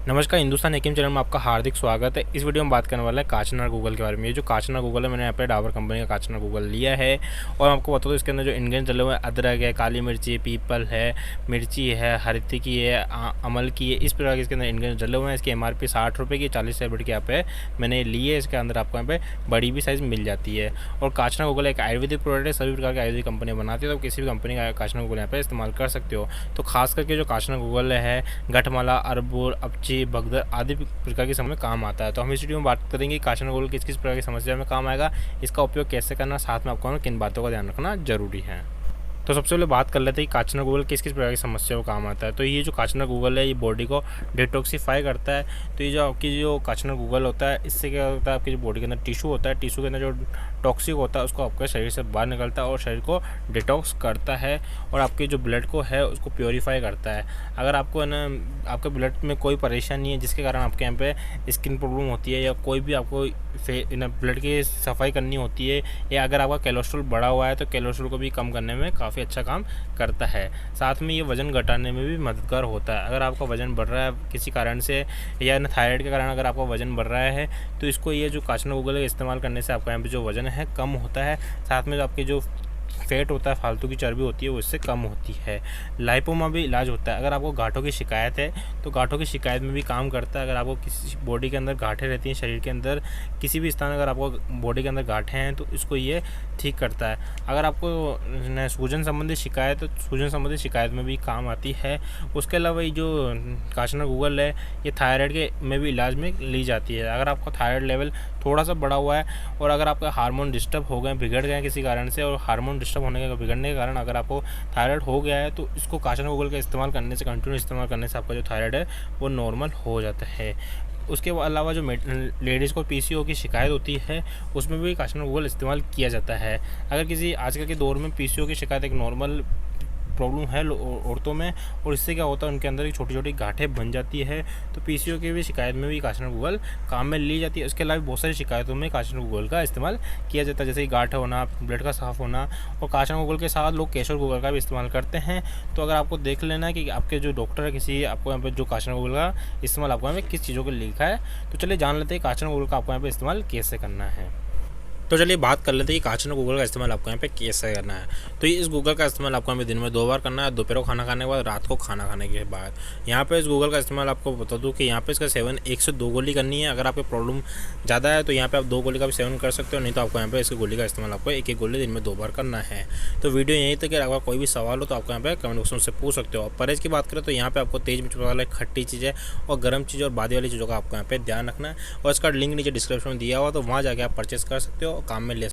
नमस्कार, हिंदुस्तान एकेम चैनल में आपका हार्दिक स्वागत है। इस वीडियो में बात करने वाला है काचना गूगल के बारे में। ये जो काचना गूगल है, मैंने यहाँ पे डाबर कंपनी का काचना गूगल लिया है और आपको बता दो इसके अंदर जो इंग्रेडिएंट्स डले हुए हैं, अदरक है, काली मिर्ची, पीपल है, मिर्ची है, हरती की है, अमल की है, इस प्रकार के इसके अंदर इंग्रेडिएंट्स डले हुए हैं। इसकी एमआरपी 60 रुपये की, 40 रुपये की यहाँ पे मैंने ली है। इसके अंदर आपको यहाँ पे बड़ी भी साइज़ मिल जाती है। और काचना गूगल एक आयुर्वेदिक प्रोडक्ट है, सभी प्रकार की आयुर्वेदिक कंपनी बनाती है, तो किसी भी कंपनी का काचना गूगल यहाँ पे इस्तेमाल कर सकते हो। तो खास करके जो काचना गूगल है, गठमाला, अरबोर, अपची, भगदड़ आदि प्रकार की समस्या में काम आता है। तो हम इस वीडियो में बात करेंगे काचना गूगल किस किस प्रकार की समस्या में काम आएगा, इसका उपयोग कैसे करना, साथ में आपको किन बातों का ध्यान रखना जरूरी है। तो सबसे पहले बात कर लेते हैं कि काचना गूगल किस किस प्रकार की समस्या को काम आता है। तो ये जो काचना गूगल है, ये बॉडी को डिटॉक्सीफाई करता है। तो ये जो आपकी जो काचना गूगल होता है, इससे क्या होता है, आपकी जो बॉडी के अंदर टिश्यू होता है, टिश्यू के अंदर जो टॉक्सिक होता है उसको आपके शरीर से बाहर निकलता है और शरीर को डिटॉक्स करता है और आपके जो ब्लड को है उसको प्योरीफाई करता है। अगर आपको ना आपके ब्लड में कोई परेशानी है जिसके कारण आपके यहाँ पे स्किन प्रॉब्लम होती है या कोई भी आपको ब्लड की सफाई करनी होती है, या अगर आपका कोलेस्ट्रॉल बढ़ा हुआ है तो कोलेस्ट्रॉल को भी कम करने में काफ़ी अच्छा काम करता है। साथ में ये वज़न घटाने में भी मददगार होता है। अगर आपका वज़न बढ़ रहा है किसी कारण से, या थायराइड के कारण अगर आपका वज़न बढ़ रहा है, तो इसको ये जो काचना गूगल इस्तेमाल करने से आपका यहाँ पे जो वज़न है कम होता है। साथ में जो आपकी जो फैट होता है, फालतू की चर्बी होती है, वो इससे कम होती है। लाइपोमा भी इलाज होता है। अगर आपको गांठों की शिकायत है तो गांठों की शिकायत में भी काम करता है। अगर आपको किसी बॉडी के अंदर गांठें रहती हैं, शरीर के अंदर किसी भी स्थान अगर आपको बॉडी के अंदर गांठें हैं तो इसको ये ठीक करता है। अगर आपको सूजन संबंधी शिकायत है तो सूजन संबंधी शिकायत में भी काम आती है। उसके अलावा ये जो काचना गूगल है, ये थायराइड के में भी इलाज में ली जाती है। अगर आपका थायराइड लेवल थोड़ा सा बढ़ा हुआ है और अगर आपका हार्मोन डिस्टर्ब हो गए, बिगड़ गए किसी कारण से, और हार्मोन डिस्टर्ब होने के बिगड़ने के कारण अगर आपको थायराइड हो गया है, तो इसको काचना गूगल का इस्तेमाल करने से, कंटिन्यू इस्तेमाल करने से आपका जो थायराइड है वो नॉर्मल हो जाता है। उसके अलावा जो लेडीज़ को पीसीओ की शिकायत होती है, उसमें भी काचना गूगल इस्तेमाल किया जाता है। अगर किसी आजकल के दौर में पीसीओ की शिकायत एक नॉर्मल प्रॉब्लम है औरतों में, और इससे क्या होता है उनके अंदर एक छोटी छोटी गांठें बन जाती है, तो पीसीओ की भी शिकायत में भी काचना गूगल काम में ली जाती है। उसके अलावा बहुत सारी शिकायतों में काचना गूगल का इस्तेमाल किया जाता है, जैसे कि गांठ होना, ब्लड का साफ होना। और काचना गूगल के साथ लोग केशर गूगल का भी इस्तेमाल करते हैं। तो अगर आपको देख लेना है कि आपके जो डॉक्टर है किसी, आपको यहाँ पे जो काचना गूगल का इस्तेमाल आपको यहाँ पे किस चीज़ों को लिखा है, तो चलिए जान लेते हैं काचना गूगल का आपको यहाँ पे इस्तेमाल कैसे करना है। तो चलिए बात कर लेते हैं कि काचना गूगल का इस्तेमाल आपको यहाँ पे कैसे करना है। तो इस गूगल का इस्तेमाल आपको यहाँ पे दिन में 2 बार करना है, दोपहर को खाना खाने के बाद, रात को खाना खाने के बाद। यहाँ पे इस गूगल का इस्तेमाल आपको बता दूँ कि यहाँ पे इसका सेवन 1 से 2 गोली करनी है। अगर आपकी प्रॉब्लम ज़्यादा है तो यहाँ पे आप 2 गोली का भी सेवन कर सकते हो, नहीं तो आपको यहाँ पे इसकी गोली का इस्तेमाल आपको एक गोली दिन में 2 बार करना है। तो वीडियो यहीं तक है। अगर कोई भी सवाल हो तो आपको यहाँ पे कमेंट बॉक्स में से पूछ सकते हो। परहेज की बात करें तो यहाँ पे आपको तेज मिर्च वाले खट्टी चीज़ें और गर्म चीज़ें और बादी वाली चीज़ों का आपको यहाँ पे ध्यान रखना है। और इसका लिंक नीचे डिस्क्रिप्शन में दिया हुआ, तो वहाँ जाके आप परचेस कर सकते हो और काम में ले